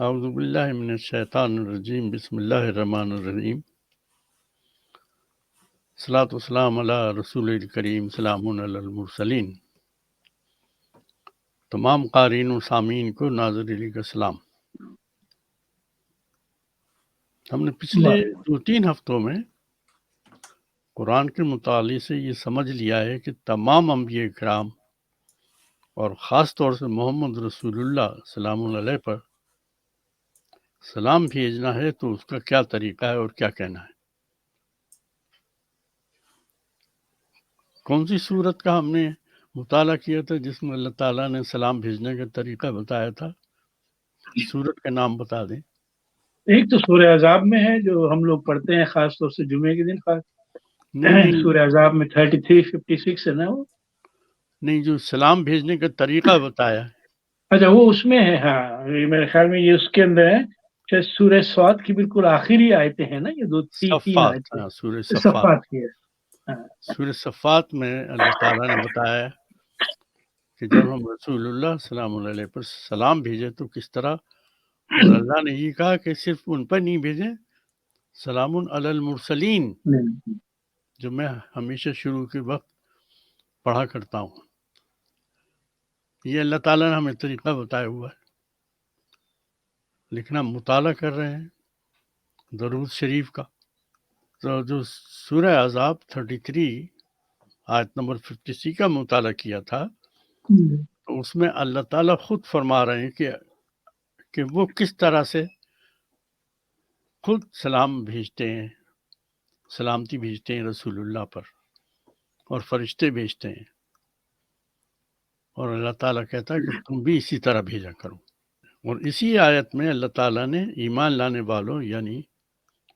اعوذ باللہ من الشیطان الرجیم بسم اللہ الرحمن الرحیم صلاۃ والسلام علی رسول الکریم سلام علی المرسلین۔ تمام قارئین و سامعین کو ناظر علی کا سلام۔ ہم نے پچھلے 2-3 ہفتوں میں قرآن کے مطالعے سے یہ سمجھ لیا ہے کہ تمام انبیاء کرام اور خاص طور سے محمد رسول اللہ سلام اللہ علیہ پر سلام بھیجنا ہے تو اس کا کیا طریقہ ہے اور کیا کہنا ہے۔ کون سی صورت کا ہم نے مطالعہ کیا تھا جس میں اللہ تعالیٰ نے سلام بھیجنے کا طریقہ بتایا تھا؟ صورت کا نام بتا دیں۔ ایک تو سورہ عذاب میں ہے جو ہم لوگ پڑھتے ہیں خاص طور سے جمعے کے دن، خاص نہیں سورہ عذاب میں 33-56 ہے نا وہ۔ نہیں، جو سلام بھیجنے کا طریقہ بتایا۔ اچھا وہ اس میں ہے، ہاں میرے خیال میں یہ اس کے اندر ہے، شاید سورہ صاد کی بالکل آخری آیتیں ہیں نا، یہ 2-3 صفات، آیتیں سورہ صفات۔ صفات کی ہے۔ سورہ صفات میں اللہ تعالیٰ نے بتایا کہ جب ہم رسول اللہ سلام اللہ علیہ پر سلام بھیجے تو کس طرح، اور اللہ نے یہ کہا کہ صرف ان پر نہیں بھیجیں، سلام علی المرسلین، جو میں ہمیشہ شروع کے وقت پڑھا کرتا ہوں۔ یہ اللہ تعالیٰ نے ہمیں طریقہ بتایا ہوا ہے، لیکن ہم مطالعہ کر رہے ہیں درود شریف کا۔ تو جو سورہ عذاب 33 آیت نمبر 56 کا مطالعہ کیا تھا، تو اس میں اللہ تعالیٰ خود فرما رہے ہیں کہ وہ کس طرح سے خود سلام بھیجتے ہیں، سلامتی بھیجتے ہیں رسول اللہ پر، اور فرشتے بھیجتے ہیں، اور اللہ تعالیٰ کہتا ہے کہ تم بھی اسی طرح بھیجا کرو۔ اور اسی آیت میں اللہ تعالیٰ نے ایمان لانے والوں یعنی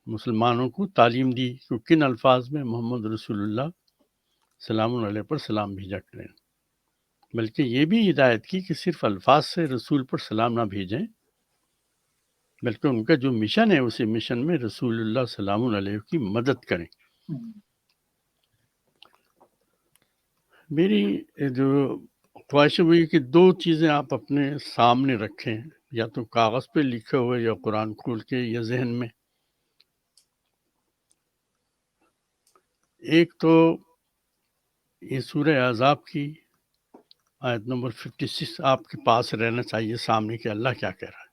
مسلمانوں کو تعلیم دی کہ کن الفاظ میں محمد رسول اللہ سلام علیہ پر سلام بھیجا کریں، بلکہ یہ بھی ہدایت کی کہ صرف الفاظ سے رسول پر سلام نہ بھیجیں، بلکہ ان کا جو مشن ہے اسی مشن میں رسول اللہ سلام علیہ کی مدد کریں۔ میری جو خواہش ہوئی کہ 2 چیزیں آپ اپنے سامنے رکھیں، یا تو کاغذ پہ لکھے ہوئے یا قرآن کھول کے یا ذہن میں۔ ایک تو یہ سورہ عذاب کی آیت نمبر 56 آپ کے پاس رہنا چاہیے سامنے کہ اللہ کیا کہہ رہا ہے،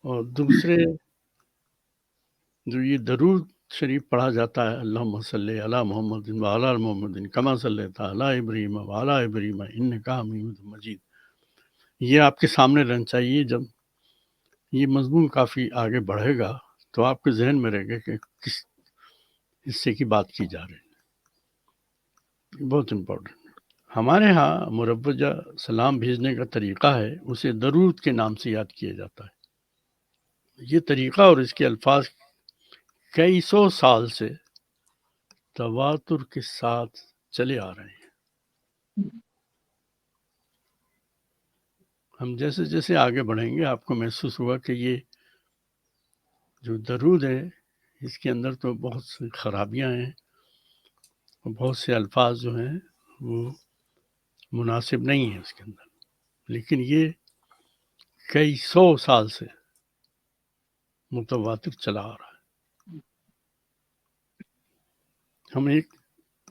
اور دوسرے جو یہ درود شریف پڑھا جاتا ہے، اللہم صلی علی محمد وعلی محمد کما صلیت علی ابراہیم وعلی ابراہیم انک حمید مجید، یہ آپ کے سامنے رہنا چاہیے۔ جب یہ مضمون کافی آگے بڑھے گا تو آپ کے ذہن میں رہے گا کہ کس حصے کی بات کی جا رہی ہے، بہت امپورٹنٹ۔ ہمارے ہاں مروجہ سلام بھیجنے کا طریقہ ہے، اسے درود کے نام سے یاد کیا جاتا ہے۔ یہ طریقہ اور اس کے الفاظ کئی 100 سال سے تواتر کے ساتھ چلے آ رہے ہیں۔ ہم جیسے جیسے آگے بڑھیں گے آپ کو محسوس ہوا کہ یہ جو درود ہے اس کے اندر تو بہت سی خرابیاں ہیں، اور بہت سے الفاظ جو ہیں وہ مناسب نہیں ہیں اس کے اندر، لیکن یہ کئی 100 سال سے متواتر چلا آ رہا ہے۔ ہم ایک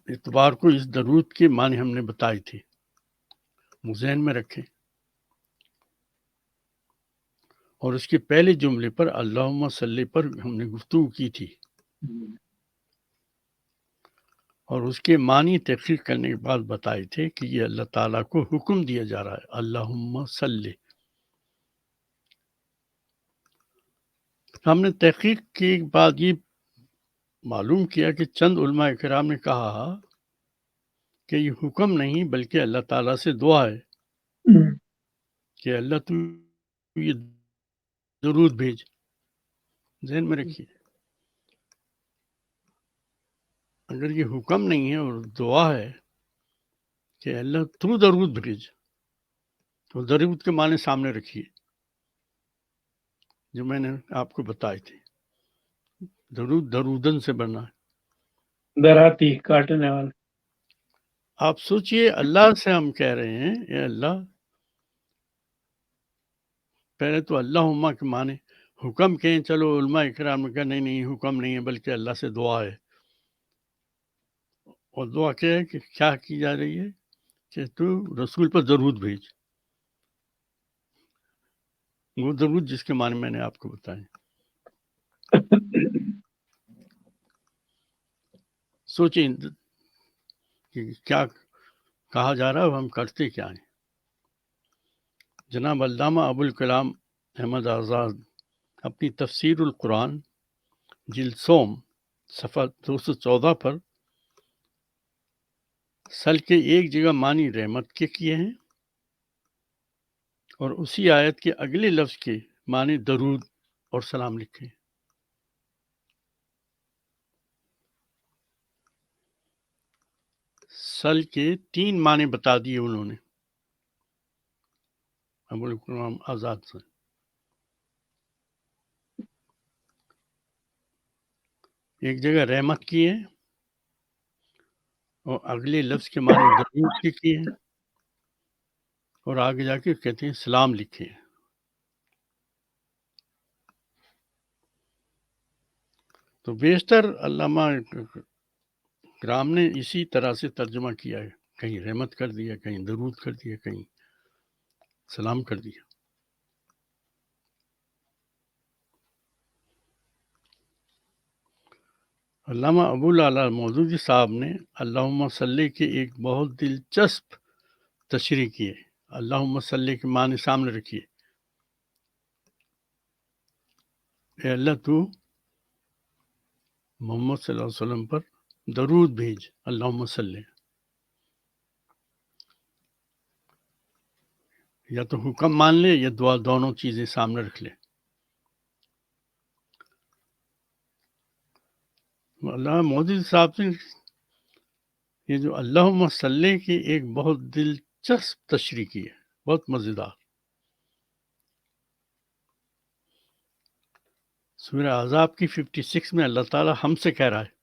اتوار کو اس درود کے معنی ہم نے بتائی تھی، وہ ذہن میں رکھیں، اور اس کے پہلے جملے پر اللہم صلی پر ہم نے گفتگو کی تھی، اور اس کے معنی تحقیق کرنے کے بعد بتائے تھے کہ یہ اللہ تعالیٰ کو حکم دیا جا رہا ہے، اللہم صلی۔ ہم نے تحقیق کے بعد یہ معلوم کیا کہ چند علماء کرام نے کہا کہ یہ حکم نہیں بلکہ اللہ تعالیٰ سے دعا ہے کہ اللہ تو یہ درود بھیج۔ ذہن میں رکھیے، اگر یہ حکم نہیں ہے اور دعا ہے کہ اللہ تو درود بھیج، تو درود کے معنی سامنے رکھیے جو میں نے آپ کو بتائی تھی۔ درود درودن سے بنا ہے، دراتی کاٹنے والا۔ آپ سوچئے اللہ سے ہم کہہ رہے ہیں اے اللہ پہلے تو اللہم کے معنی حکم کہیں، چلو علماء اکرام نے کہا نہیں حکم نہیں ہے بلکہ اللہ سے دعا ہے، اور دعا کیا ہے کہ کیا کی جا رہی ہے کہ تو رسول پر درود بھیج، وہ درود جس کے معنی میں نے آپ کو بتائے۔ سوچیں کہ کیا کہا جا رہا ہے اور ہم کرتے کیا ہیں۔ جناب علامہ ابوالکلام احمد آزاد اپنی تفسیر القرآن جلد سوم صفحہ 214 پر سل کے ایک جگہ معنی رحمت کے کیے ہیں اور اسی آیت کے اگلے لفظ کے معنی درود اور سلام لکھے ہیں۔ سل کے 3 معنی بتا دیے انہوں نے ابوالکلام آزاد سے۔ ایک جگہ رحمت کی ہے اور اگلے لفظ کے معنی درود کے کیے ہیں، اور آگے جا کے کہتے ہیں سلام لکھے ہیں۔ تو بیشتر علامہ کرام نے اسی طرح سے ترجمہ کیا ہے، کہیں رحمت کر دیا، کہیں درود کر دیا، کہیں سلام کر دیا۔ علامہ ابوالعلا مودودی صاحب نے اللہم صلی کے ایک بہت دلچسپ تشریح کی ہے۔ اللہم صلی کے معنی سامنے رکھیے، اے اللہ تو محمد صلی اللہ علیہ وسلم پر درود بھیج، اللہم صلی، یا تو حکم مان لے یا دعا، دونوں چیزیں سامنے رکھ لے۔ علامہ مودودی صاحب نے یہ جو اللہم صلی کی ایک بہت دلچسپ تشریح کی ہے، بہت مزیدار۔ سورہ احزاب کی 56 میں اللہ تعالیٰ ہم سے کہہ رہا ہے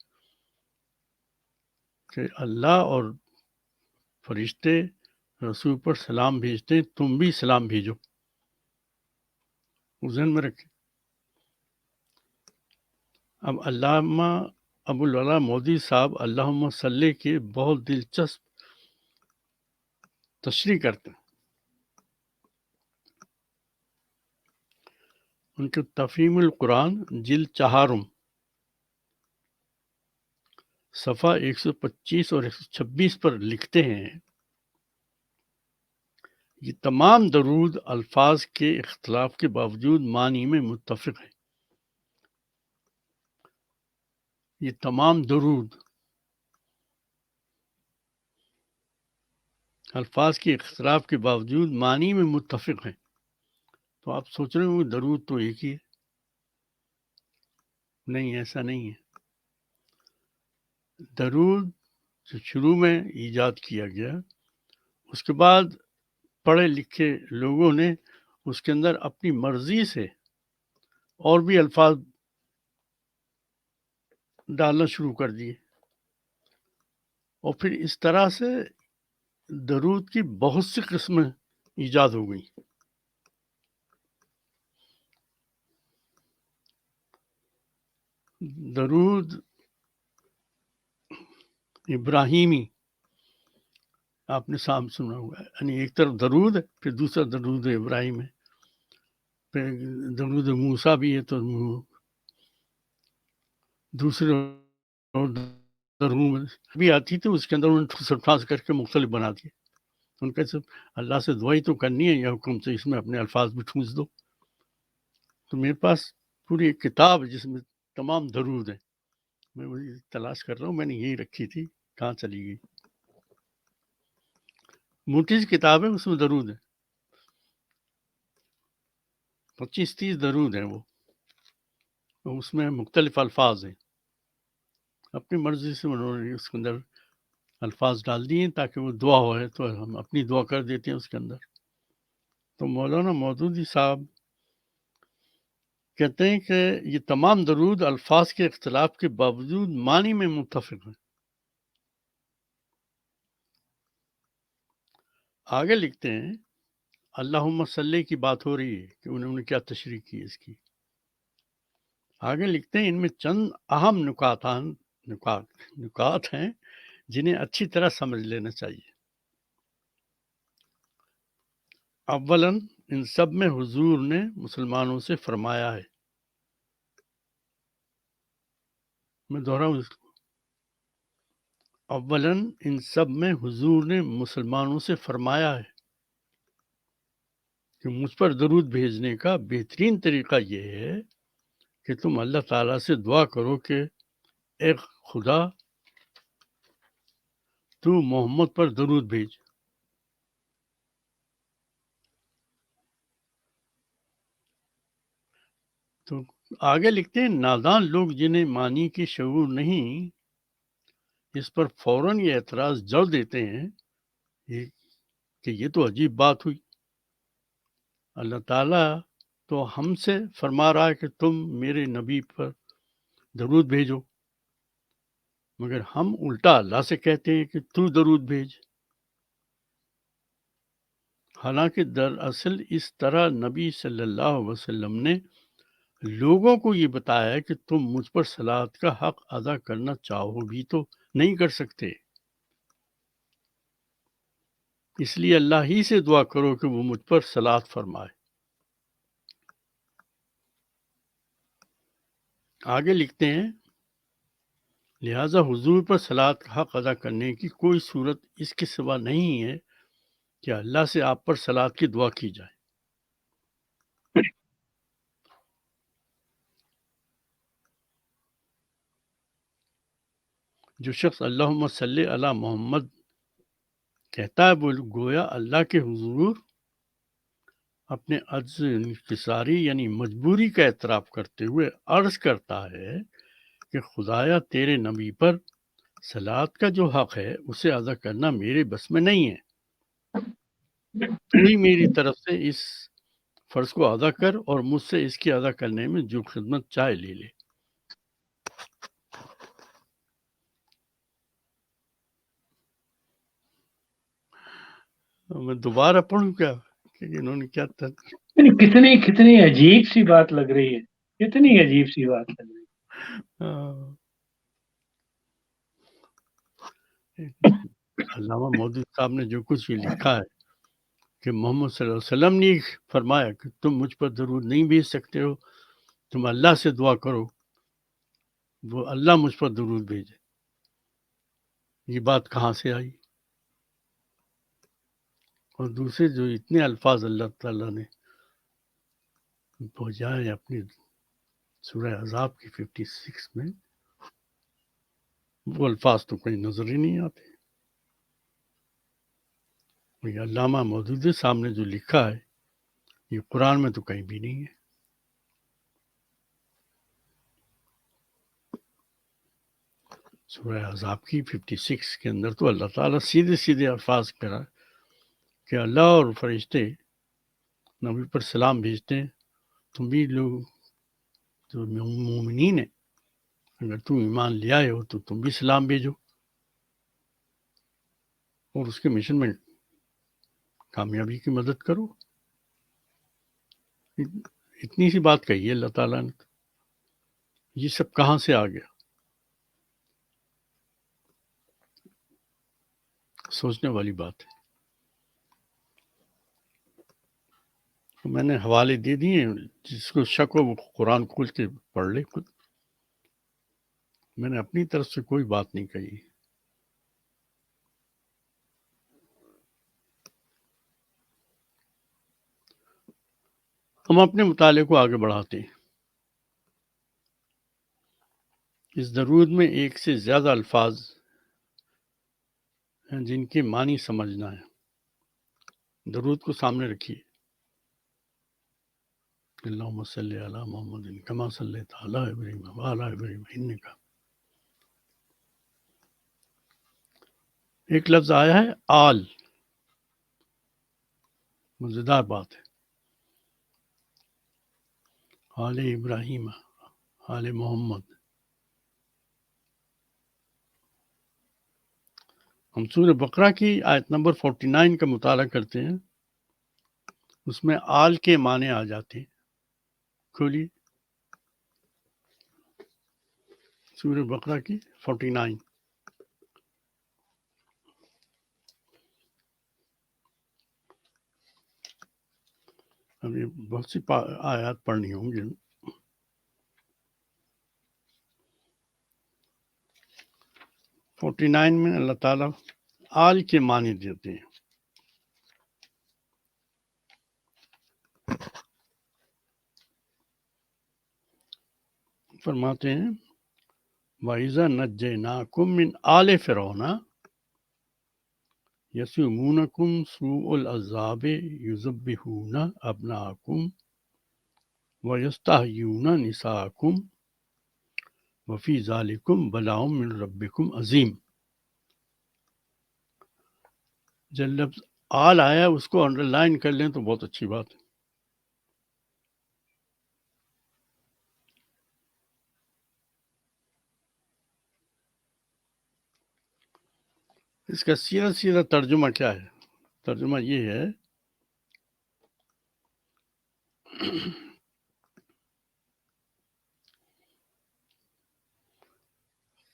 کہ اللہ اور فرشتے رسول پر سلام بھیجتے ہیں، تم بھی سلام بھیجو، ذہن میں رکھیں۔ اب علامہ ابوالعلا مودودی صاحب اللہم صلی کے بہت دلچسپ تشریح کرتے ہیں۔ ان کے تفہیم القرآن جلد 4 صفحہ 125 اور 126 پر لکھتے ہیں، یہ تمام درود الفاظ کے اختلاف کے باوجود معنی میں متفق ہیں۔ یہ تمام درود الفاظ کے اختلاف کے باوجود معنی میں متفق ہیں۔ تو آپ سوچ رہے ہوں گے درود تو ایک ہی ہے۔ نہیں، ایسا نہیں ہے۔ درود جو شروع میں ایجاد کیا گیا، اس کے بعد پڑھے لکھے لوگوں نے اس کے اندر اپنی مرضی سے اور بھی الفاظ ڈالنا شروع کر دیے، اور پھر اس طرح سے درود کی بہت سی قسمیں ایجاد ہو گئی۔ درود ابراہیمی آپ نے سام سنا ہوگا، یعنی ایک طرف درود ہے، پھر دوسرا درود ابراہیم ہے، پھر درود موسیٰ بھی ہے، تو دوسرے درود بھی آتی تھی، اس کے اندر انہوں نے ٹھاس کر کے مختلف بنا دیے۔ ان کا سب اللہ سے دعائی تو کرنی ہے یا حکم سے، اس میں اپنے الفاظ بھی ٹھونس دو۔ تو میرے پاس پوری ایک کتاب ہے جس میں تمام درود ہیں، میں وہی تلاش کر رہا ہوں، میں نے یہی رکھی تھی، کہاں چلی گئی۔ موٹی سی کتاب ہے، اس میں درود ہے، 25-30 درود ہیں وہ، اس میں مختلف الفاظ ہیں۔ اپنی مرضی سے انہوں نے اس کے اندر الفاظ ڈال دیے تاکہ وہ دعا ہو ہے، تو ہم اپنی دعا کر دیتے ہیں اس کے اندر۔ تو مولانا مودودی صاحب کہتے ہیں کہ یہ تمام درود الفاظ کے اختلاف کے باوجود معنی میں متفق ہیں۔ آگے لکھتے ہیں اللہم صلی کی بات ہو رہی ہے کہ انہوں نے کیا تشریح کی اس کی. آگے لکھتے ہیں ان میں چند اہم نکات ہیں جنہیں اچھی طرح سمجھ لینا چاہیے. اولاً ان سب میں حضور نے مسلمانوں سے فرمایا ہے. میں دہراؤں اس کو. اولاً ان سب میں حضور نے مسلمانوں سے فرمایا ہے کہ مجھ پر درود بھیجنے کا بہترین طریقہ یہ ہے کہ تم اللہ تعالیٰ سے دعا کرو کہ اے خدا تو محمد پر درود بھیج. تو آگے لکھتے ہیں نادان لوگ جنہیں معنی کی شعور نہیں اس پر فوراً یہ اعتراض جڑ دیتے ہیں کہ یہ تو عجیب بات ہوئی. اللہ تعالیٰ تو ہم سے فرما رہا ہے کہ تم میرے نبی پر درود بھیجو، مگر ہم الٹا اللہ سے کہتے ہیں کہ تو درود بھیج. حالانکہ دراصل اس طرح نبی صلی اللہ علیہ وسلم نے لوگوں کو یہ بتایا کہ تم مجھ پر صلوات کا حق ادا کرنا چاہو بھی تو نہیں کر سکتے. اس لیے اللہ ہی سے دعا کرو کہ وہ مجھ پر صلوات فرمائے. آگے لکھتے ہیں لہٰذا حضور پر صلوات کا حق ادا کرنے کی کوئی صورت اس کے سوا نہیں ہے کہ اللہ سے آپ پر صلوات کی دعا کی جائے. جو شخص اللہم صلی علی محمد کہتا ہے وہ گویا اللہ کے حضور اپنے عجز انکساری یعنی مجبوری کا اعتراف کرتے ہوئے عرض کرتا ہے کہ خدایا تیرے نبی پر صلوات کا جو حق ہے اسے ادا کرنا میرے بس میں نہیں ہے. تو ہی میری طرف سے اس فرض کو ادا کر اور مجھ سے اس کی ادا کرنے میں جو خدمت چاہے لے لے. میں دوبارہ پڑھوں کیا کہ انہوں نے کیا کتنی عجیب سی بات لگ رہی ہے، کتنی عجیب سی بات لگ رہی ہے. علامہ مودودی صاحب نے جو کچھ یہ لکھا ہے کہ محمد صلی اللہ علیہ وسلم نے فرمایا کہ تم مجھ پر درود نہیں بھیج سکتے ہو، تم اللہ سے دعا کرو وہ اللہ مجھ پر درود بھیجے. یہ بات کہاں سے آئی؟ اور دوسرے جو اتنے الفاظ اللہ تعالیٰ نے پہنچائے اپنی سورہ احزاب کی 56 میں، وہ الفاظ تو کہیں نظر ہی نہیں آتے. یہ علامہ مودودی صاحب نے جو لکھا ہے یہ قرآن میں تو کہیں بھی نہیں ہے. سورہ احزاب کی 56 کے اندر تو اللہ تعالیٰ سیدھے الفاظ کرا کہ اللہ اور فرشتے نبی پر سلام بھیجتے ہیں، تم بھی لوگ جو مومنین ہیں اگر تم ایمان لے آئے ہو تو تم بھی سلام بھیجو اور اس کے مشن میں کامیابی کی مدد کرو. اتنی سی بات کہی ہے اللہ تعالیٰ نے، یہ سب کہاں سے آ گیا؟ سوچنے والی بات ہے. میں نے حوالے دے دیے، جس کو شک ہو وہ قرآن کھول کے پڑھ لے خود. میں نے اپنی طرف سے کوئی بات نہیں کہی. ہم اپنے مطالعے کو آگے بڑھاتے ہیں. اس درود میں ایک سے زیادہ الفاظ ہیں جن کے معنی سمجھنا ہے. درود کو سامنے رکھیے. اللہم صلی علی محمد کما صلیت علی ابراہیم وعلی ابراہیم انک. ایک لفظ آیا ہے آل، مزیدار بات ہے. آل ابراہیم، آل محمد. ہم سورہ بقرہ کی آیت نمبر 49 کا مطالعہ کرتے ہیں اس میں آل کے معنی آ جاتے ہیں. کھولی سورہ بقرہ کی 49. ابھی بہت سی آیات پڑھنی ہوں گی. 49 میں اللہ تعالیٰ آل کے معنی دیتے ہیں. فرماتے ہیں وَإِذَا نَجَّيْنَاكُم مِّنْ آلِ فِرْعَوْنَ يَسُومُونَكُمْ سُوءَ الْعَذَابِ يُذَبِّحُونَ أَبْنَاءَكُمْ وَيَسْتَحْيُونَ نِسَاءَكُمْ وَفِي ذَلِكُمْ بَلَاءٌ مِّن رَبِّكُمْ عَظِيمٌ. جب لفظ آل آیا اس کو انڈر لائن کر لیں تو بہت اچھی بات ہے. اس کا سیدھا ترجمہ کیا ہے؟ ترجمہ یہ ہے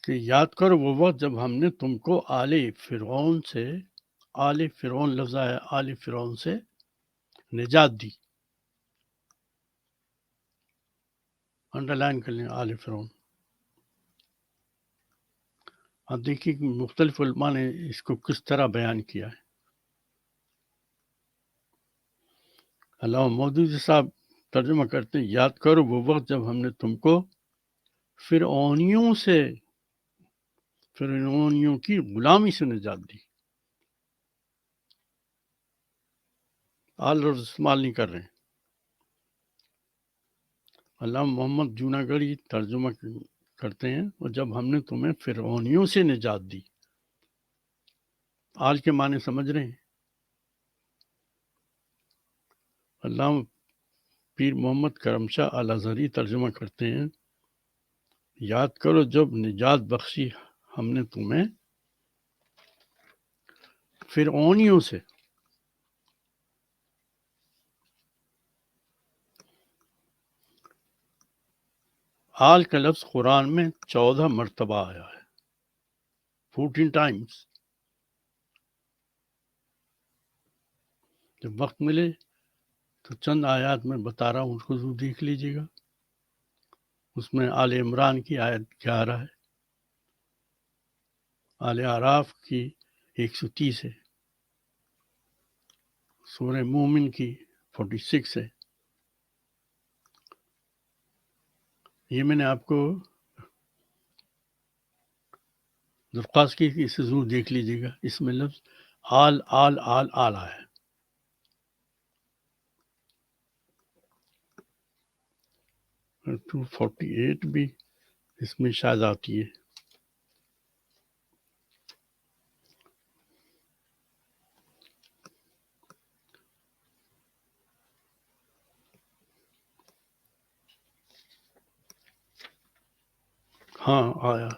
کہ یاد کرو وہ وقت جب ہم نے تم کو آل فرعون لفظ آیا آل فرعون سے نجات دی. انڈر لائن کر لیں آل فرعون. اب دیکھیے کہ مختلف علماء نے اس کو کس طرح بیان کیا ہے. علامہ مودودی صاحب ترجمہ کرتے ہیں یاد کرو وہ وقت جب ہم نے تم کو فرعونیوں کی غلامی سے نجات دی. آل لفظ استعمال نہیں کر رہے ہیں. علامہ محمد جوناگڑھی ترجمہ کرتے ہیں اور جب ہم نے تمہیں فرعونیوں سے نجات دی. آل کے معنی سمجھ رہے ہیں. علامہ پیر محمد کرم شاہ الازہری ترجمہ کرتے ہیں یاد کرو جب نجات بخشی ہم نے تمہیں فرعونیوں سے. آل کا لفظ قرآن میں 14 مرتبہ آیا ہے. 14 ٹائمز. جب وقت ملے تو چند آیات میں بتا رہا ہوں اس کو ضرور دیکھ لیجیے گا. اس میں آل عمران کی آیت 11 ہے. آل اعراف کی 130 ہے. سورہ مومن کی 46 ہے. یہ میں نے آپ کو درخواست کی کہ اسے ضرور دیکھ لیجیے گا. اس میں لفظ آل آیا ہے. اور 248 بھی اس میں شاید آتی ہے. ہاں آیا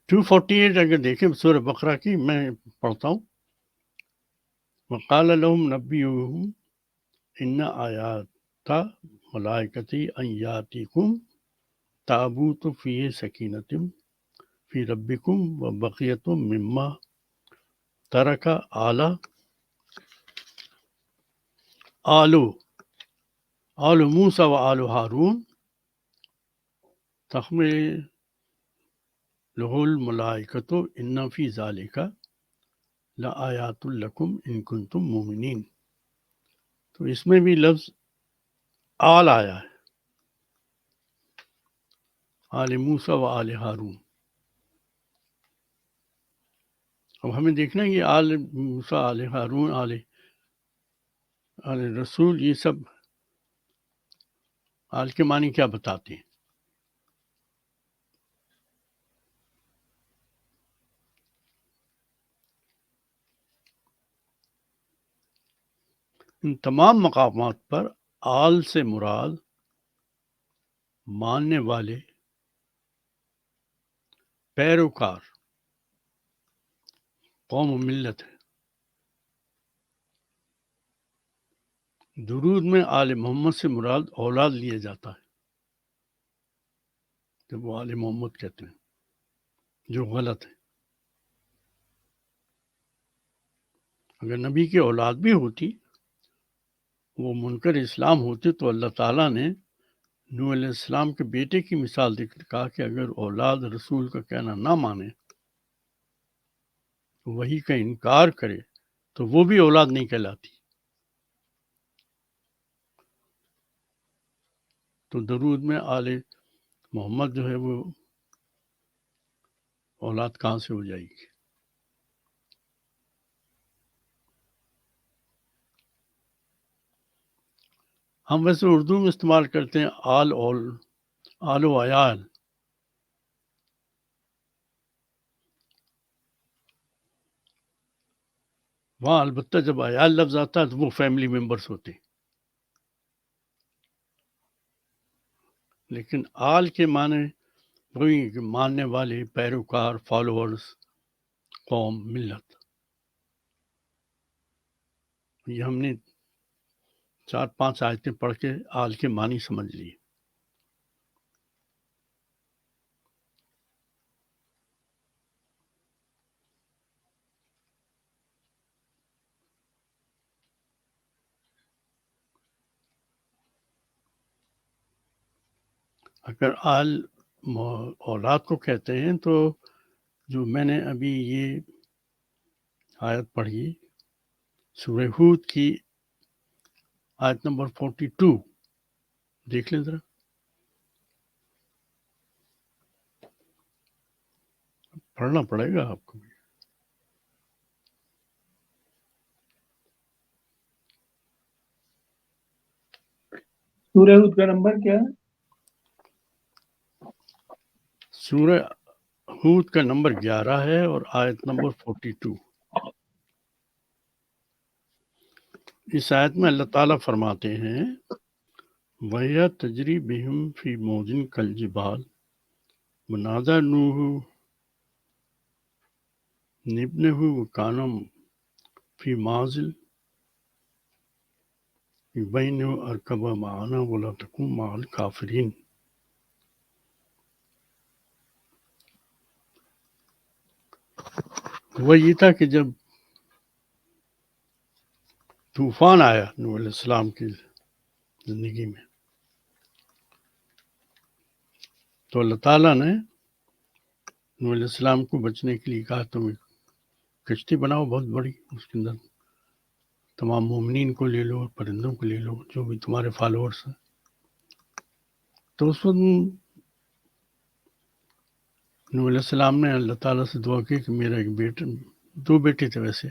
248. اگر دیکھیں سورہ بقرہ کی میں پڑھتا ہوں. وقال لهم نبيهم ان آیات ملائکتی ان یاتیکم تابوت فیہ سکینۃ فی ربکم وبقیۃ مما ترک آل موسیٰ و آل ہارون تحملہ الملائکۃ ان فی ذلک لآیات لکم ان کنتم مؤمنین. تو اس میں بھی لفظ آل آیا ہے. آل موسیٰ و آل ہارون. اب ہمیں دیکھنا ہے یہ آل موسیٰ آل ہارون آل رسول یہ سب آل کے معنی کیا بتاتے ہیں. ان تمام مقامات پر آل سے مراد ماننے والے پیروکار قوم و ملت ہے. درود میں آل محمد سے مراد اولاد لیا جاتا ہے جب وہ آل محمد کہتے ہیں، جو غلط ہے۔ اگر نبی کی اولاد بھی ہوتی، وہ منکر اسلام ہوتے، تو اللہ تعالیٰ نے نوح علیہ السلام کے بیٹے کی مثال دے کر کہا کہ اگر اولاد رسول کا کہنا نہ مانے، وہی کا انکار کرے، تو وہ بھی اولاد نہیں کہلاتی۔ تو درود میں آل محمد جو ہے وہ اولاد کہاں سے ہو جائے گی؟ ہم ویسے اردو میں استعمال کرتے ہیں آل و عیال، وہاں البتہ جب عیال لفظ آتا ہے تو وہ فیملی ممبرس ہوتے ہیں، لیکن آل کے معنی وہی کہ ماننے والے، پیروکار، فالوورز، قوم، ملت۔ یہ ہم نے 4-5 آیتیں پڑھ کے آل کے معنی سمجھ لیے۔ اگر آل اولاد کو کہتے ہیں تو جو میں نے ابھی یہ آیت پڑھی سورہ ہود کی آیت نمبر 42 دیکھ لیں ذرا۔ پڑھنا پڑے گا آپ کو۔ سورہ ہود کا نمبر کیا ہے؟ سورہ ہود کا نمبر 11 ہے اور آیت نمبر 42۔ اس آیت میں اللہ تعالیٰ فرماتے ہیں وَهِيَ تَجْرِي بِهِمْ فِي مَوْجٍ كَالْجِبَالِ وَنَادَى نُوحٌ ابْنَهُ وَكَانَ فِي مَعْزِلٍ يُبَيِّنُ أَرْكَبَ مَعَنَا وَلَا تَكُن مَعَ الْكَافِرِينَ۔ وہ یہ تھا کہ جب طوفان آیا نوح علیہ السلام کی زندگی میں، تو اللہ تعالیٰ نے نوح علیہ السلام کو بچنے کے لیے کہا تم ایک کشتی بناؤ بہت بڑی، اس کے اندر تمام مومنین کو لے لو، پرندوں کو لے لو، جو بھی تمہارے فالوورس ہیں۔ تو اس وقت نوح علیہ السلام نے اللہ تعالیٰ سے دعا کی کہ میرا ایک بیٹا، 2 بیٹے تھے ویسے،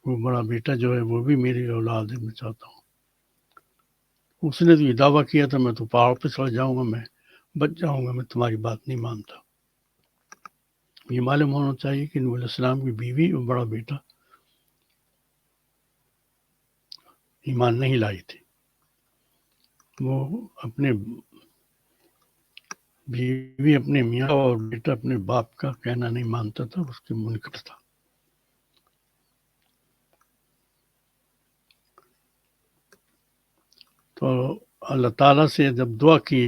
وہ بڑا بیٹا جو ہے وہ بھی میری اولاد ہے، میں چاہتا ہوں۔ اس نے تو یہ دعویٰ کیا تھا میں تو پہاڑ پہ چڑھ جاؤں گا، میں بچ جاؤں گا، میں تمہاری بات نہیں مانتا۔ یہ معلوم ہونا چاہیے کہ نوح علیہ السلام کی بیوی اور بڑا بیٹا ایمان نہیں لائی تھی، وہ اپنے بیوی اپنے میاں اور بیٹا اپنے باپ کا کہنا نہیں مانتا تھا، اس کے منکر تھا۔ تو اللہ تعالیٰ سے جب دعا کی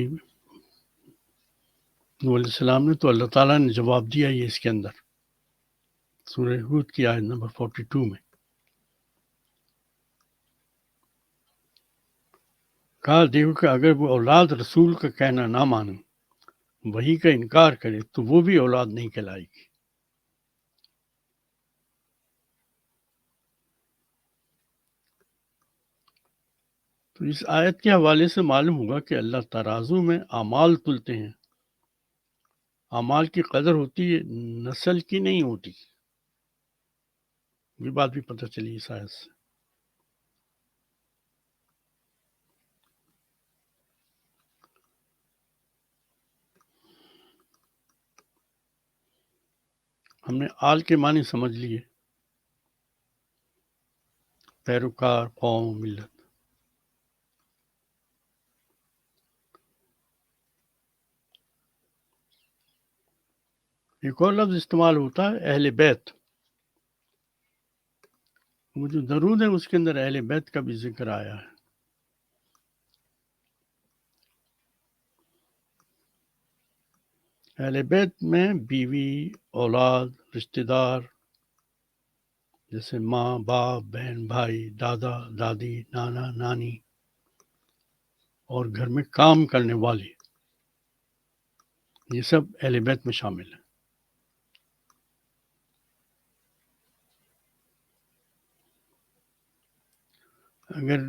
نوح علیہ السلام نے، تو اللہ تعالیٰ نے جواب دیا یہ اس کے اندر سورہ ہود کی آیت نمبر 42 میں کہا دیکھو کہ اگر وہ اولاد رسول کا کہنا نہ مانے، وہی کا انکار کرے، تو وہ بھی اولاد نہیں کہلائے گی۔ تو اس آیت کے حوالے سے معلوم ہوگا کہ اللہ ترازو میں اعمال تلتے ہیں، اعمال کی قدر ہوتی ہے، نسل کی نہیں ہوتی۔ یہ بات بھی پتہ چلی اس آیت سے۔ ہم نے آل کے معنی سمجھ لیے، پیروکار، قوم، ملت۔ ایک اور لفظ استعمال ہوتا ہے اہل بیت، وہ جو درود ہے اس کے اندر اہل بیت کا بھی ذکر آیا ہے۔ اہل بیت میں بیوی، اولاد، رشتہ دار جیسے ماں، باپ، بہن، بھائی، دادا، دادی، نانا، نانی اور گھر میں کام کرنے والے، یہ سب اہل بیت میں شامل ہیں۔ اگر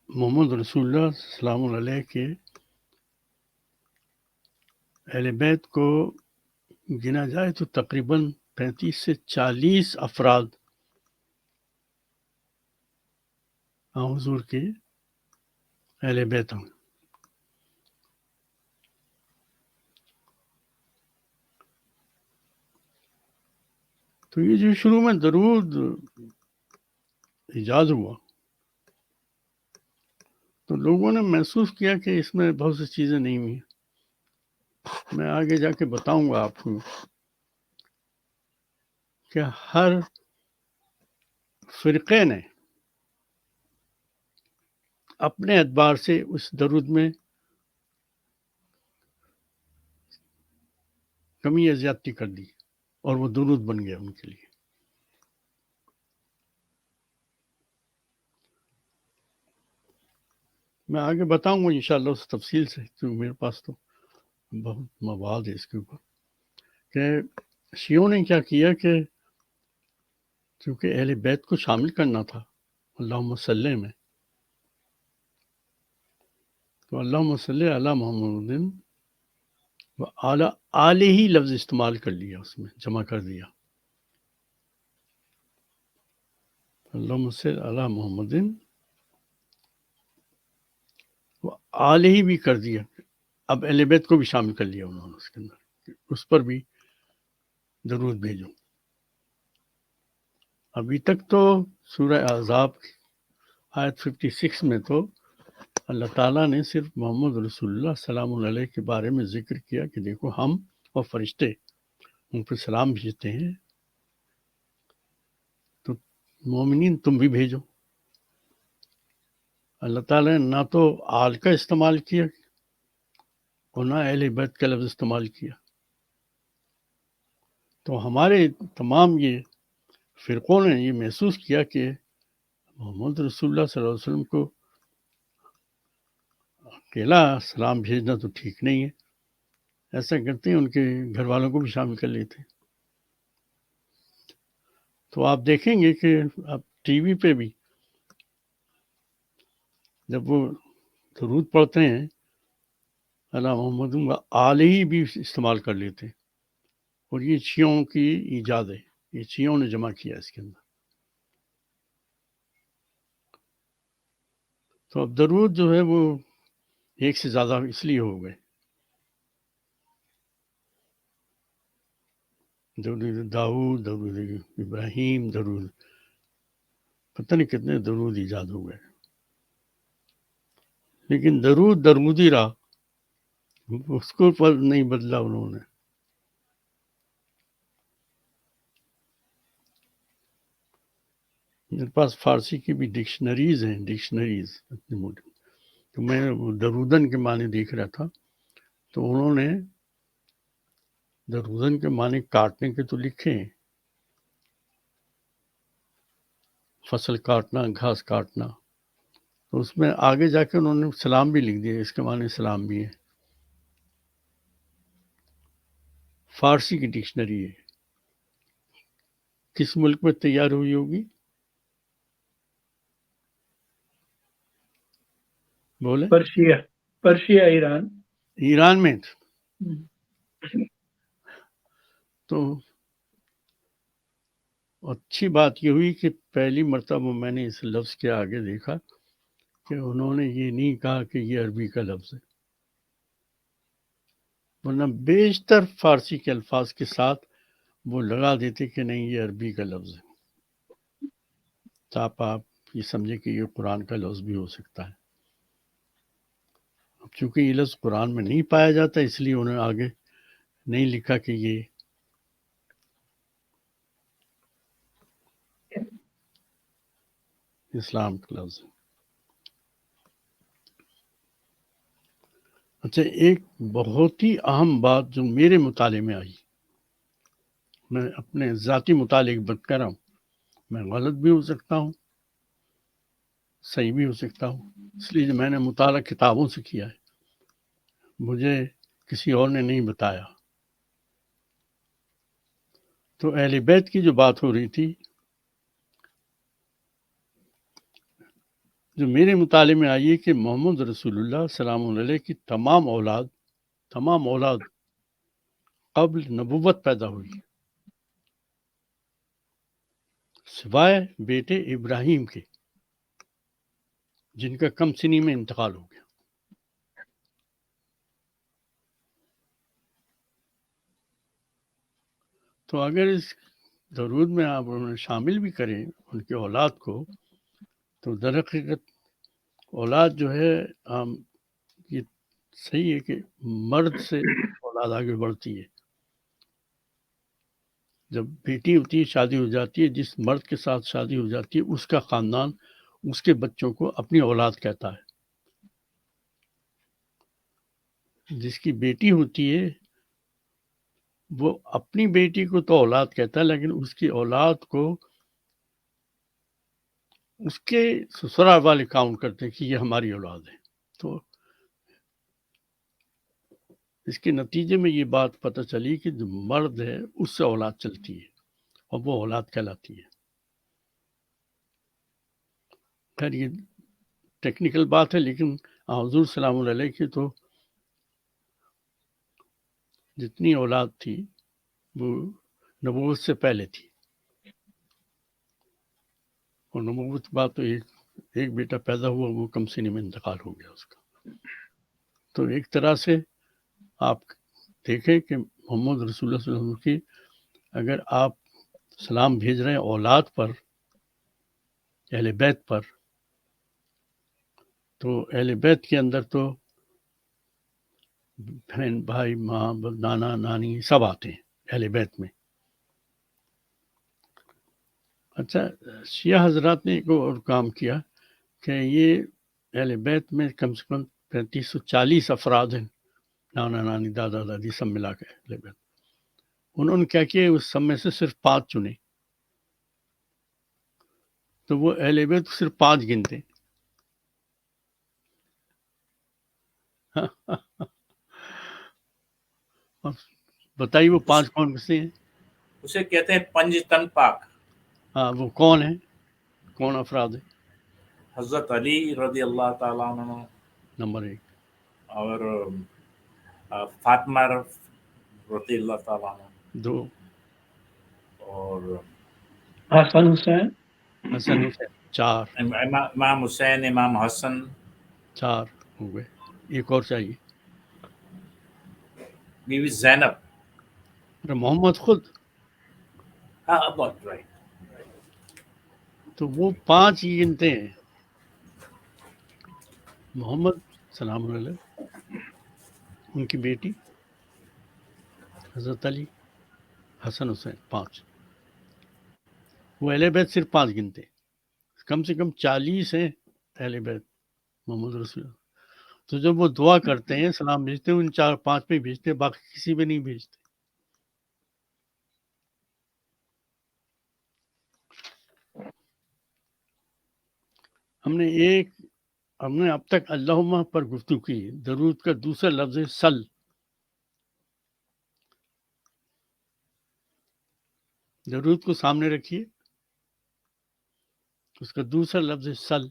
محمد رسول اللہ سلام علیہ کے اہل بیت کو گنا جائے تو تقریباً 35 سے 40 افراد حضور کے اہل بیت ہوں۔ تو یہ جو شروع میں درود ایجاد ہوا تو لوگوں نے محسوس کیا کہ اس میں بہت سی چیزیں نہیں ہوئی۔ میں آگے جا کے بتاؤں گا آپ کو کہ ہر فرقے نے اپنے اعتبار سے اس درود میں کمی یا زیادتی کر دی اور وہ درود بن گیا ان کے لیے۔ میں آگے بتاؤں گا انشاءاللہ اس تفصیل سے، کیونکہ میرے پاس تو بہت مواد ہے اس کے اوپر کہ شیعوں نے کیا کیا کہ چونکہ اہل بیت کو شامل کرنا تھا اللہم صلی میں، تو اللہم صلی علی محمد و اعلیٰ آلہ ہی لفظ استعمال کر لیا، اس میں جمع کر دیا، اللہم صلی علی محمد و آلہ ہی بھی کر دیا۔ اب اہل بیت کو بھی شامل کر لیا انہوں نے اس کے اندر، اس پر بھی درود بھیجو۔ ابھی تک تو سورہ احزاب آیت 56 میں تو اللہ تعالیٰ نے صرف محمد رسول اللہ سلام علیہ کے بارے میں ذکر کیا کہ دیکھو ہم اور فرشتے ان پر سلام بھیجتے ہیں، تو مومنین تم بھی بھیجو۔ اللہ تعالیٰ نے نہ تو آل کا استعمال کیا اور نہ اہل بیت کا لفظ استعمال کیا۔ تو ہمارے تمام یہ فرقوں نے یہ محسوس کیا کہ محمد رسول اللہ صلی اللہ علیہ وسلم کو اکیلا سلام بھیجنا تو ٹھیک نہیں ہے، ایسا کرتے ہیں ان کے گھر والوں کو بھی شامل کر لیتے ہیں۔ تو آپ دیکھیں گے کہ اب ٹی وی پہ بھی جب وہ درود پڑھتے ہیں علی محمد و آلہ ہی بھی استعمال کر لیتے ہیں، اور یہ شیعوں کی ایجاد ہے، یہ شیعوں نے جمع کیا اس کے اندر۔ تو اب درود جو ہے وہ ایک سے زیادہ اس لیے ہو گئے، درود داؤد، درود ابراہیم، درود پتہ نہیں کتنے درود ایجاد ہو گئے، لیکن درودی رہا، اس کو نہیں بدلا انہوں نے۔ میرے پاس فارسی کی بھی ڈکشنریز ہیں، اتنی موٹی، تو میں درودن کے معنی دیکھ رہا تھا، تو انہوں نے درودن کے معنی کاٹنے کے تو لکھے ہیں، فصل کاٹنا، گھاس کاٹنا، تو اس میں آگے جا کے انہوں نے سلام بھی لکھ دیا، اس کے معنی سلام بھی ہے، فارسی کی ڈکشنری ہے۔ کس ملک میں تیار ہوئی ہوگی؟ بولے؟ پرشیا ایران۔ ایران میں۔ تو اچھی بات یہ ہوئی کہ پہلی مرتبہ میں نے اس لفظ کے آگے دیکھا کہ انہوں نے یہ نہیں کہا کہ یہ عربی کا لفظ ہے، ورنہ بیشتر فارسی کے الفاظ کے ساتھ وہ لگا دیتے کہ نہیں یہ عربی کا لفظ ہے، آپ یہ سمجھے کہ یہ قرآن کا لفظ بھی ہو سکتا ہے۔ اب چونکہ یہ لفظ قرآن میں نہیں پایا جاتا، اس لیے انہوں نے آگے نہیں لکھا کہ یہ اسلام کا لفظ ہے۔ اچھا، ایک بہت ہی اہم بات جو میرے مطالعے میں آئی، میں اپنے ذاتی مطالعے کی بات کر رہا ہوں، میں غلط بھی ہو سکتا ہوں، صحیح بھی ہو سکتا ہوں، اس لیے میں نے مطالعہ کتابوں سے کیا ہے، مجھے کسی اور نے نہیں بتایا۔ تو اہل بیت کی جو بات ہو رہی تھی، جو میرے مطالعے میں آئی ہے کہ محمد رسول اللہ سلام اللہ علیہ کی تمام اولاد قبل نبوت پیدا ہوئی، سوائے بیٹے ابراہیم کے، جن کا کم سنی میں انتقال ہو گیا۔ تو اگر اس درود میں آپ انہیں شامل بھی کریں ان کے اولاد کو، تو در حقیقت اولاد جو ہے یہ صحیح ہے کہ مرد سے اولاد آگے بڑھتی ہے۔ جب بیٹی ہوتی ہے، شادی ہو جاتی ہے، جس مرد کے ساتھ شادی ہو جاتی ہے اس کا خاندان اس کے بچوں کو اپنی اولاد کہتا ہے۔ جس کی بیٹی ہوتی ہے وہ اپنی بیٹی کو تو اولاد کہتا ہے، لیکن اس کی اولاد کو اس کے سسرال والے کاؤنٹ کرتے ہیں کہ یہ ہماری اولاد ہے۔ تو اس کے نتیجے میں یہ بات پتہ چلی کہ جو مرد ہے اس سے اولاد چلتی ہے اور وہ اولاد کہلاتی ہے۔ خیر یہ ٹیکنیکل بات ہے، لیکن حضور سلام اللہ علیہ کی تو جتنی اولاد تھی وہ نبوت سے پہلے تھی، اور نبوت کے بعد تو ایک بیٹا پیدا ہوا، وہ کم سنی میں انتقال ہو گیا اس کا۔ تو ایک طرح سے آپ دیکھیں کہ محمد رسول اللہ صلی اللہ علیہ وسلم کی اگر آپ سلام بھیج رہے ہیں اولاد پر، اہل بیت پر، تو اہل بیت کے اندر تو بہن بھائی ماں نانا نانی سب آتے ہیں اہل بیت میں۔ اچھا، شیعہ حضرات نے ایک اور کام کیا کہ یہ اہل بیت میں کم سے کم 3540 افراد ہیں، نانا نانی دادا دادی سب ملا کے اہل بیت۔ انہوں نے کیا کیا، اس سب میں سے صرف 5 چنے، تو وہ اہل بیت صرف 5 گنتے۔ بتائیے وہ 5 کون سے ہیں؟ اسے کہتے ہیں پنج تن پاک۔ ہاں، وہ کون ہیں، کون افراد ہیں؟ حضرت علی رضی اللہ تعالیٰ عنہ، نمبر 1، اور فاطمہ رضی اللہ تعالیٰ عنہ، 2 اور حسن حسین، حسن حسین، 4 امام حسین، امام حسن، 4 ہو گئے۔ ایک اور چاہیے، بیوی زینب۔ محمد خود، ہاں بہت رائٹ۔ تو وہ 5 ہی گنتے ہیں، محمد سلام علیہ، ان کی بیٹی حضرت علی، حسن حسین، 5۔ وہ اہل بیت صرف 5 گنتے ہیں، کم سے کم 40 ہیں اہل بیت محمد رسول اللہ۔ تو جب وہ دعا کرتے ہیں، سلام بھیجتے ہیں، ان 4-5 پہ بھیجتے ہیں، باقی کسی پہ نہیں بھیجتے۔ ہم نے اب تک اللہم پر گفتگو کی، درود کا دوسرا لفظ ہے سل۔ درود کو سامنے رکھیے، اس کا دوسرا لفظ ہے سل۔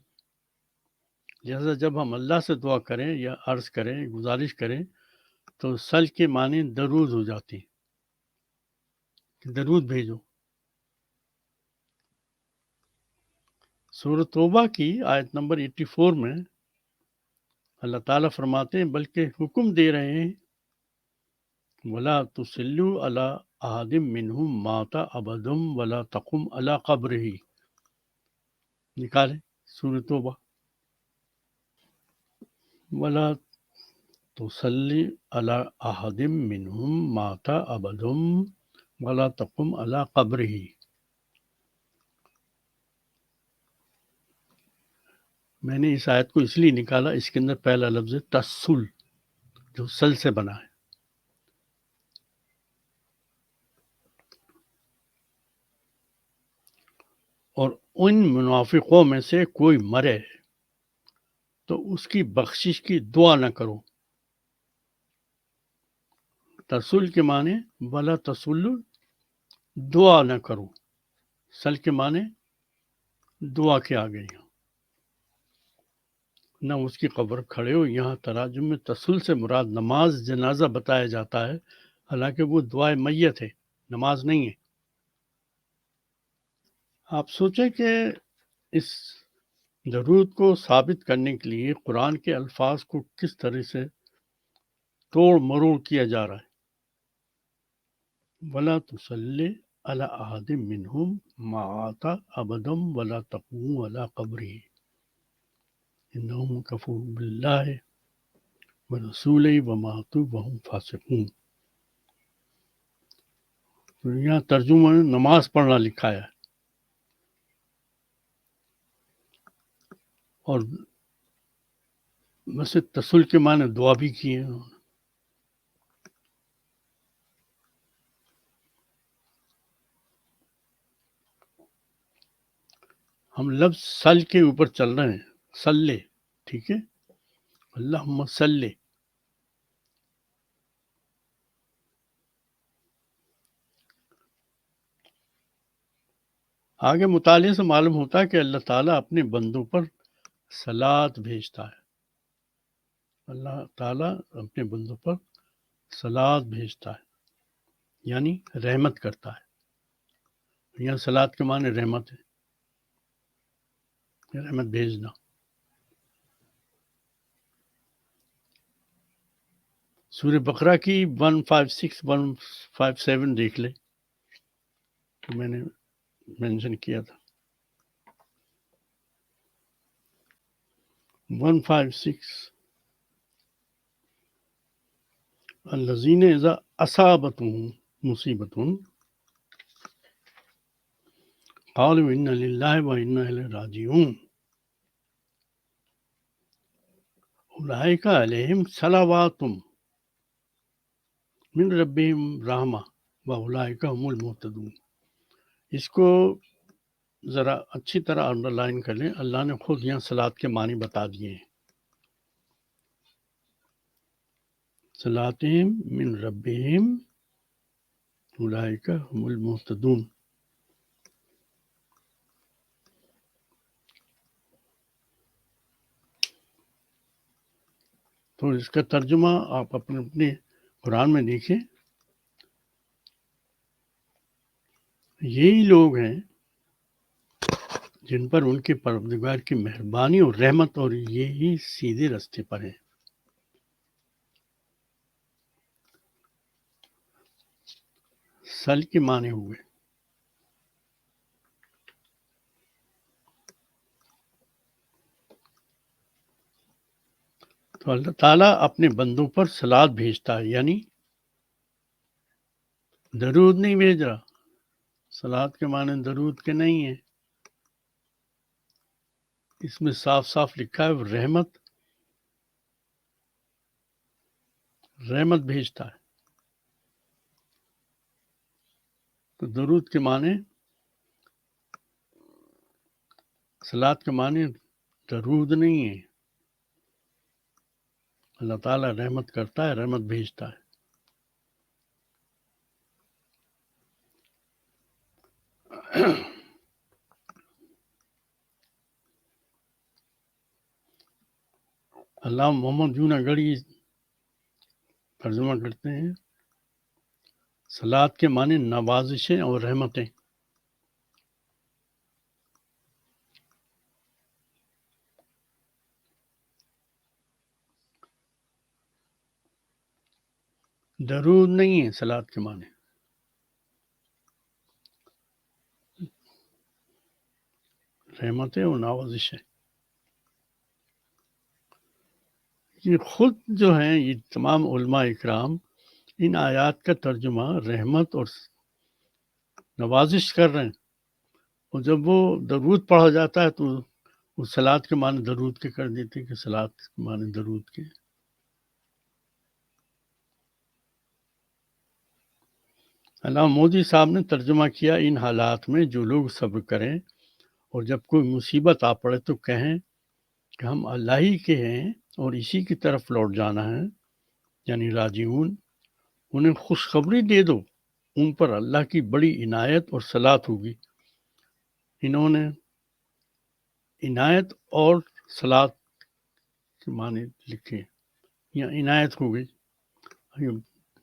لہذا جب ہم اللہ سے دعا کریں یا عرض کریں، گزارش کریں، تو سل کے معنی درود ہو جاتے ہیں کہ درود بھیجو۔ سورۃ توبہ کی آیت نمبر 84 میں اللہ تعالیٰ فرماتے ہیں بلکہ حکم دے رہے ہیں وَلَا تُصِلُّوا عَلَىٰ أَحَدٍ مِّنْهُم مَّاتَ أَبَدًا وَلَا تَقُمْ عَلَىٰ قَبْرِهِ۔ نکالیں سورۃ توبہ، وَلَا تُصَلِّ عَلَىٰ أَحَدٍ مِّنْهُم مَّاتَ أَبَدًا وَلَا تَقُمْ عَلَىٰ قَبْرِهِ۔ میں نے اس آیت کو اس لیے نکالا، اس کے اندر پہلا لفظ ہے تسل، جو سل سے بنا ہے. اور ان منافقوں میں سے کوئی مرے تو اس کی بخشش کی دعا نہ کرو. تسل کے معنی ولا تسل، دعا نہ کرو. سل کے معنی دعا کے آگے نہ اس کی قبر کھڑے ہو. یہاں تراجم میں تسل سے مراد نماز جنازہ بتایا جاتا ہے، حالانکہ وہ دعائے میت ہے، نماز نہیں ہے. آپ سوچیں کہ اس درود کو ثابت کرنے کے لیے قرآن کے الفاظ کو کس طرح سے توڑ مروڑ کیا جا رہا ہے. وَلَا تُصَلِّ عَلَىٰ أَحَدٍ مِّنْهُمْ مَاتَ أَبَدًا وَلَا تَقُومُ عَلَىٰ قَبْرِهِ إِنَّهُمْ كَفَرُوا بِاللَّهِ وَرَسُولِهِ وَمَاتُوا وَهُمْ فَاسِقُونَ. تو یہاں ترجمہ میں نماز پڑھنا لکھا ہے، اور ویسے تسل کے معنی دعا بھی کی ہے. ہم لفظ سل کے اوپر چل رہے ہیں، سلے، ٹھیک ہے، اللہم صلی. آگے مطالعے سے معلوم ہوتا ہے کہ اللہ تعالیٰ اپنے بندوں پر صلات بھیجتا ہے. اللہ تعالیٰ اپنے بندوں پر صلات بھیجتا ہے، یعنی رحمت کرتا ہے. یہاں صلات کے معنی رحمت ہے، رحمت بھیجنا. سورہ بقرہ کی 156 157 دیکھ لیں، تو میں نے مینشن کیا تھا. 156 الذین اذا اصابتهم مصیبت قالوا انا للہ وانا الیہ راجعون اولئک علیہم صلوات من ربہم رحمہ واولئک هم المہتدون. اس کو ذرا اچھی طرح انڈر لائن کر لیں، اللہ نے خود یہاں صلات کے معنی بتا دیے ہیں. صلاتہم من ربہم اولئک هم المہتدون. تو اس کا ترجمہ آپ اپنے قرآن میں دیکھیں. یہی لوگ ہیں جن پر ان کے پروردگار کی مہربانی اور رحمت، اور یہی سیدھے راستے پر ہیں. سل کے معنی ہوئے. تو اللہ تعالیٰ اپنے بندوں پر صلات بھیجتا ہے، یعنی درود نہیں بھیج رہا. صلات کے معنی درود کے نہیں ہیں. اس میں صاف صاف لکھا ہے رحمت بھیجتا ہے. تو درود کے معنی، صلات کے معنی درود نہیں ہے. اللہ تعالیٰ رحمت کرتا ہے، رحمت بھیجتا ہے. علامہ محمد جونا گڑھی ترجمہ کرتے ہیں، صلات کے معنی نوازشیں اور رحمتیں. درود نہیں ہے صلات کے معنی، رحمتیں اور نوازشیں. یہ خود جو ہیں یہ تمام علماء اکرام ان آیات کا ترجمہ رحمت اور نوازش کر رہے ہیں. اور جب وہ درود پڑھا جاتا ہے تو وہ صلات کے معنی درود کے کر دیتے ہیں کہ صلات کے معنی درود کے. علامہ مودی صاحب نے ترجمہ کیا، ان حالات میں جو لوگ صبر کریں اور جب کوئی مصیبت آ پڑے تو کہیں کہ ہم اللہ ہی کے ہیں اور اسی کی طرف لوٹ جانا ہے، یعنی راجعون، انہیں خوشخبری دے دو، ان پر اللہ کی بڑی عنایت اور صلات ہوگی۔ انہوں نے عنایت اور صلات کے معنی لکھے، یا عنایت ہو گئی،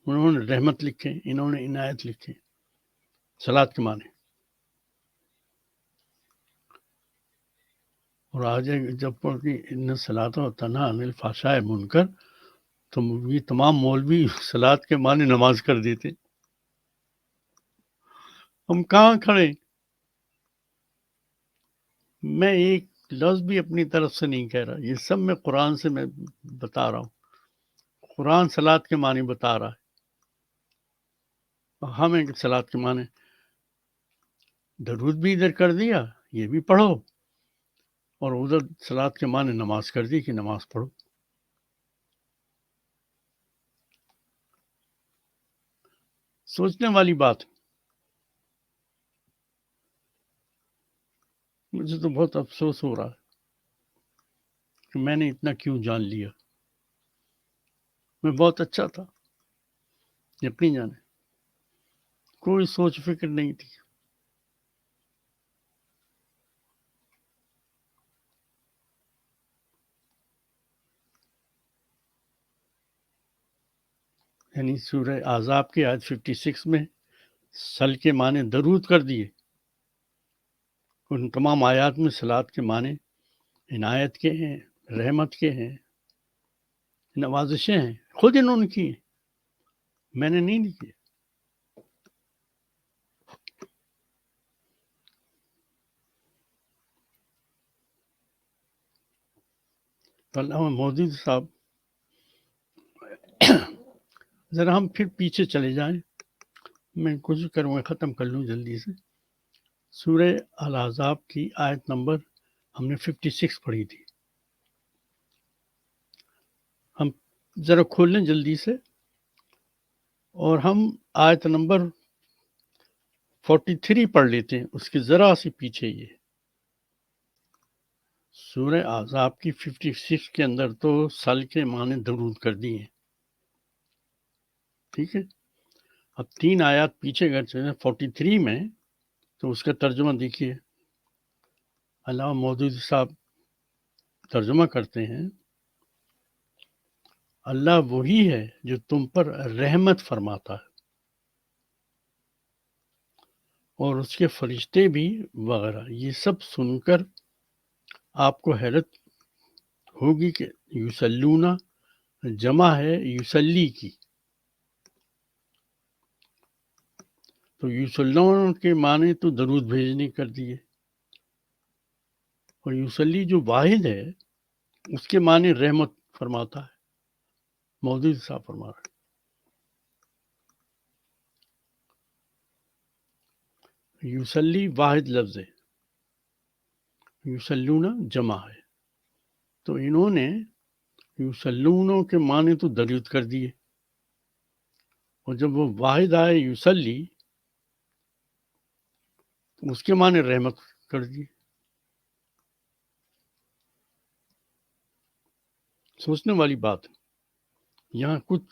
انہوں نے رحمت لکھے، انہوں نے عنایت لکھے، صلات کے معنی۔ اور آگے جب پڑھی ان صلاۃ و تنہا عن الفحشاء منکر، تو یہ تمام مولوی صلات کے معنی نماز کر دیتے۔ ہم کہاں کھڑے؟ میں ایک لفظ بھی اپنی طرف سے نہیں کہہ رہا، یہ سب میں قرآن سے میں بتا رہا ہوں، قرآن صلات کے معنی بتا رہا ہے۔ ہمیں صلات کے معنی درود بھی ادھر کر دیا، یہ بھی پڑھو، اور ادھر صلات کے معنی نماز کر دی کہ نماز پڑھو۔ سوچنے والی بات ہے۔ مجھے تو بہت افسوس ہو رہا ہے کہ میں نے اتنا کیوں جان لیا۔ میں بہت اچھا تھا، یقین جانے، کوئی سوچ فکر نہیں تھی۔ یعنی سورہ احزاب کی آیت 56 میں سل کے معنی درود کر دیے۔ ان تمام آیات میں صلات کے معنی عنایت کے ہیں، رحمت کے ہیں، نوازشیں ہیں، خود انہوں نے کی ہیں، میں نے نہیں لکھی۔ تو علامہ مودودی صاحب، ذرا ہم پھر پیچھے چلے جائیں، میں کوشش کروں گا ختم کر لوں جلدی سے۔ سورہ الاحزاب کی آیت نمبر ہم نے 56 پڑھی تھی، ہم ذرا کھول لیں جلدی سے، اور ہم آیت نمبر 43 پڑھ لیتے ہیں، اس کے ذرا سے پیچھے۔ یہ سورہ احزاب کی 56 کے اندر تو سل کے معنی درود کر دی ہیں، ٹھیک ہے۔ اب 3 آیات پیچھے گئے 43 میں، تو اس کا ترجمہ دیکھیے۔ علامہ مودودی صاحب ترجمہ کرتے ہیں، اللہ وہی ہے جو تم پر رحمت فرماتا ہے، اور اس کے فرشتے بھی وغیرہ۔ یہ سب سن کر آپ کو حیرت ہوگی کہ یصلون جمع ہے یصلی کی، تو یصلون کے معنی تو درود بھیجنے کر دیے، اور یصلی جو واحد ہے اس کے معنی رحمت فرماتا ہے۔ مودودی صاحب فرما رہے ہیں یصلی واحد لفظ ہے، یصلون جمع ہے، تو انہوں نے یصلون کے معنی تو درود کر دیے، اور جب وہ واحد آئے یصلی، اس کے معنی رحمت کر دیے۔ سوچنے والی بات ہے، یہاں کچھ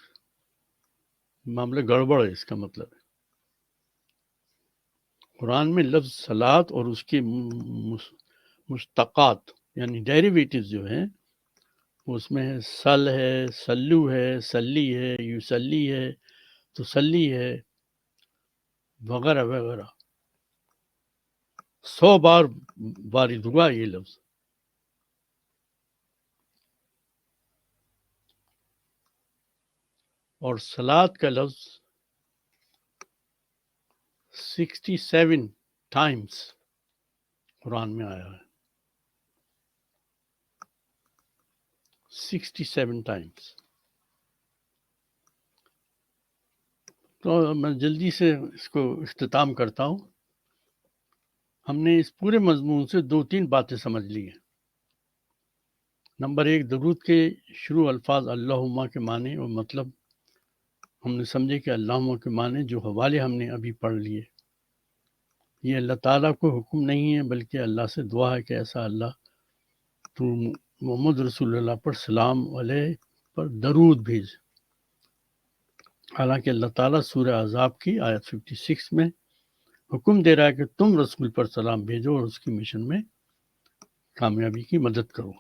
معاملہ گڑبڑ ہے۔ اس کا مطلب ہے قرآن میں لفظ صلات اور اس کے مشتقات یعنی ڈیریویٹیوز جو ہیں، اس میں سل ہے، سلو ہے، سلی ہے، یوسلی ہے، تسلی ہے، وغیرہ وغیرہ، 100 بار وارد ہوا یہ لفظ۔ اور صلات کا لفظ 67 ٹائمز قرآن میں آیا ہے، 67 ٹائمز۔ تو میں جلدی سے اس کو اختتام کرتا ہوں۔ ہم نے اس پورے مضمون سے 2-3 باتیں سمجھ لی ہیں۔ نمبر 1، درود کے شروع الفاظ اللہم کے معنی اور مطلب، ہم نے سمجھے کہ اللہم کے معنی جو حوالے ہم نے ابھی پڑھ لیے، یہ اللہ تعالیٰ کو حکم نہیں ہے بلکہ اللہ سے دعا ہے کہ ایسا اللہ تو محمد رسول اللہ پر سلام علیہ پر درود بھیج۔ حالانکہ اللہ تعالیٰ سورہ احزاب کی آیت 56 میں حکم دے رہا ہے کہ تم رسول پر سلام بھیجو اور اس کی مشن میں کامیابی کی مدد کرو۔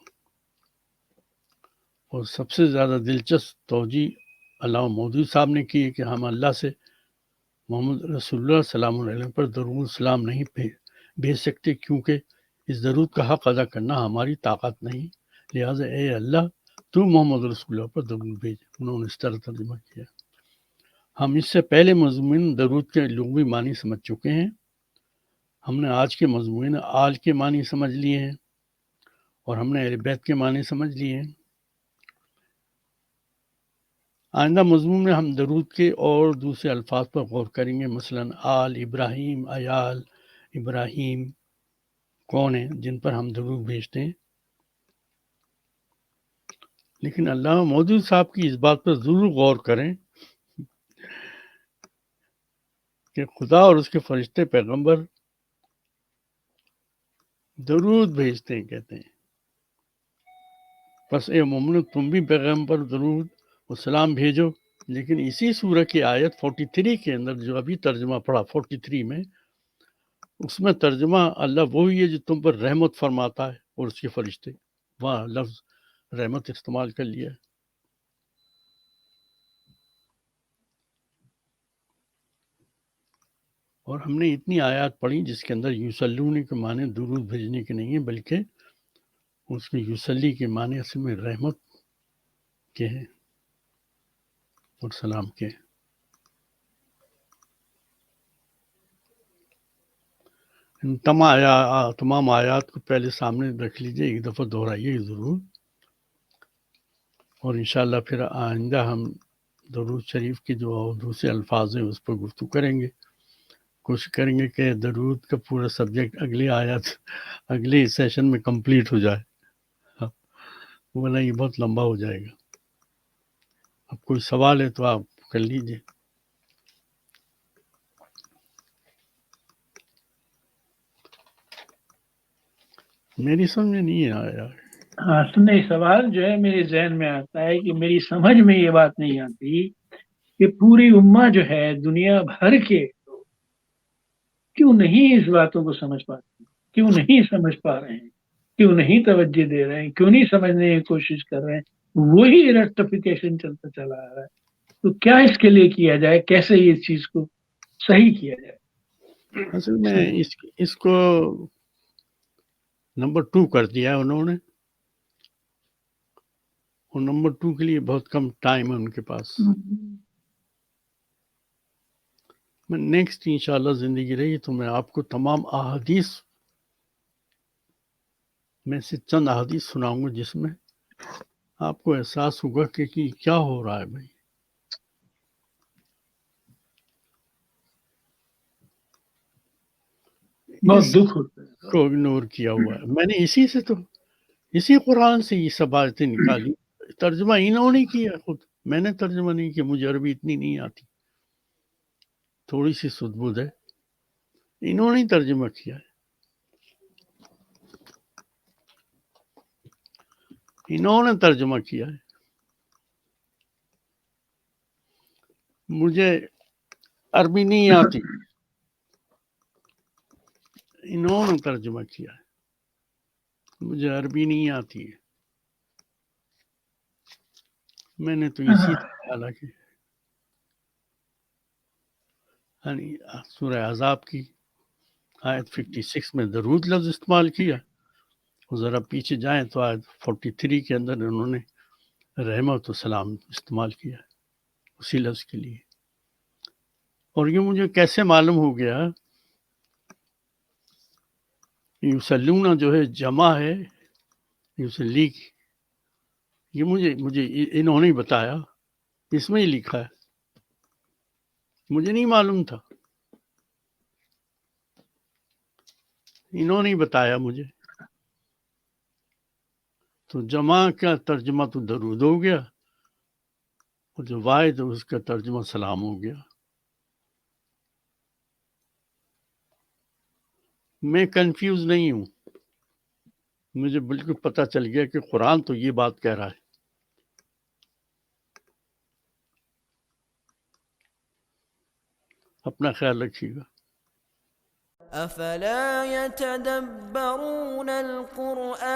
اور سب سے زیادہ دلچسپ توجہ علامہ مودودی صاحب نے کی ہے کہ ہم اللہ سے محمد رسول اللہ سلام علیہ پر درود سلام نہیں بھیج سکتے، کیونکہ اس درود کا حق ادا کرنا ہماری طاقت نہیں، لہٰذا اے اللہ تو محمد رسول اللہ پر درود بھیج۔ انہوں نے اس طرح ترجمہ کیا۔ ہم اس سے پہلے مضمون درود کے لغوی معنی سمجھ چکے ہیں، ہم نے آج کے مضمون آل کے معنی سمجھ لیے ہیں اور ہم نے اہل بیت کے معنی سمجھ لیے ہیں۔ آئندہ مضمون میں ہم درود کے اور دوسرے الفاظ پر غور کریں گے، مثلا آل ابراہیم، عیال ابراہیم کون ہیں جن پر ہم درود بھیجتے ہیں۔ لیکن علامہ مودودی صاحب کی اس بات پر ضرور غور کریں کہ خدا اور اس کے فرشتے پیغمبر درود بھیجتے ہیں، کہتے ہیں بس اے مومنو تم بھی پیغمبر پر درود و سلام بھیجو۔ لیکن اسی سورہ کی آیت 43 کے اندر جو ابھی ترجمہ پڑھا 43 میں، اس میں ترجمہ اللہ وہی ہے جو تم پر رحمت فرماتا ہے اور اس کے فرشتے، وہاں لفظ رحمت استعمال کر لیا ہے۔ اور ہم نے اتنی آیات پڑھی جس کے اندر یوسلون کے معنی درود بھیجنے کے نہیں ہیں، بلکہ اس کے یوسلی کے معنی اصل میں رحمت کے ہیں اور سلام کے۔ ان تمام آیات کو پہلے سامنے رکھ لیجئے، ایک دفعہ دہرائیے ضرور، اور انشاءاللہ پھر آئندہ ہم درود شریف کے جو دوسرے الفاظ ہیں اس پر گفتگو کریں گے۔ کوشش کریں گے کہ درود کا پورا سبجیکٹ اگلی آیات اگلے سیشن میں کمپلیٹ ہو جائے، ورنہ یہ بہت لمبا ہو جائے گا۔ اب کوئی سوال ہے تو آپ کر لیجئے۔ میری سمجھ میں نہیں آیا۔ ہاں نہیں، سوال جو ہے میرے ذہن میں آتا ہے کہ میری سمجھ میں یہ بات نہیں آتی کہ پوری امہ جو ہے دنیا بھر کے لوگ کیوں نہیں اس باتوں کو سمجھ پاتے، کیوں نہیں سمجھ پا رہے ہیں، کیوں نہیں توجہ دے رہے ہیں، کیوں نہیں سمجھنے کی کوشش کر رہے ہیں، وہی ریکٹیفیکیشن چلتا چلا آ رہا ہے۔ تو کیا اس کے لیے کیا جائے، کیسے اس چیز کو صحیح کیا جائے؟ اصل میں اس کو نمبر 2 کر دیا ہے انہوں نے، اور نمبر 2 کے لیے بہت کم ٹائم ہے ان کے پاس۔ میں نیکسٹ انشاءاللہ زندگی رہی تو میں آپ کو تمام احادیث میں سے چند احادیث سناؤں گا جس میں آپ کو احساس ہوگا کہ کیا ہو رہا ہے بھائی۔ بہت دکھ ہوتا ہے۔ کو اگنور کیا ہوا ہے۔ میں نے اسی قرآن سے یہ سب آیتیں نکالی، ترجمہ انہوں نے کیا خود، میں نے ترجمہ نہیں کیا، مجھے عربی اتنی نہیں آتی، تھوڑی سی سدھ بدھ ہے، انہوں نے ترجمہ کیا ہے، انہوں نے ترجمہ کیا ہے۔ مجھے عربی نہیں آتی، انہوں نے ترجمہ کیا ہے، مجھے عربی نہیں آتی ہے، میں نے تو اسی حالانکہ یعنی سورہ احزاب کی آیت 56 میں درود لفظ استعمال کیا، اور ذرا پیچھے جائیں تو آیت 43 کے اندر انہوں نے رحمت و سلام استعمال کیا ہے اسی لفظ کے لیے۔ اور یہ مجھے کیسے معلوم ہو گیا، یوسلون جو ہے جمع ہے یوسلی کی، یہ مجھے انہوں نے بتایا، اس میں ہی لکھا ہے، مجھے نہیں معلوم تھا، انہوں نے بتایا مجھے۔ تو جمع کا ترجمہ تو درود ہو گیا، اور جو واحد اس کا ترجمہ سلام ہو گیا. میں کنفیوز نہیں ہوں، مجھے بالکل پتہ چل گیا کہ قرآن تو یہ بات کہہ رہا ہے. اپنا خیال رکھیے گا. افلا يتدبرون القرآن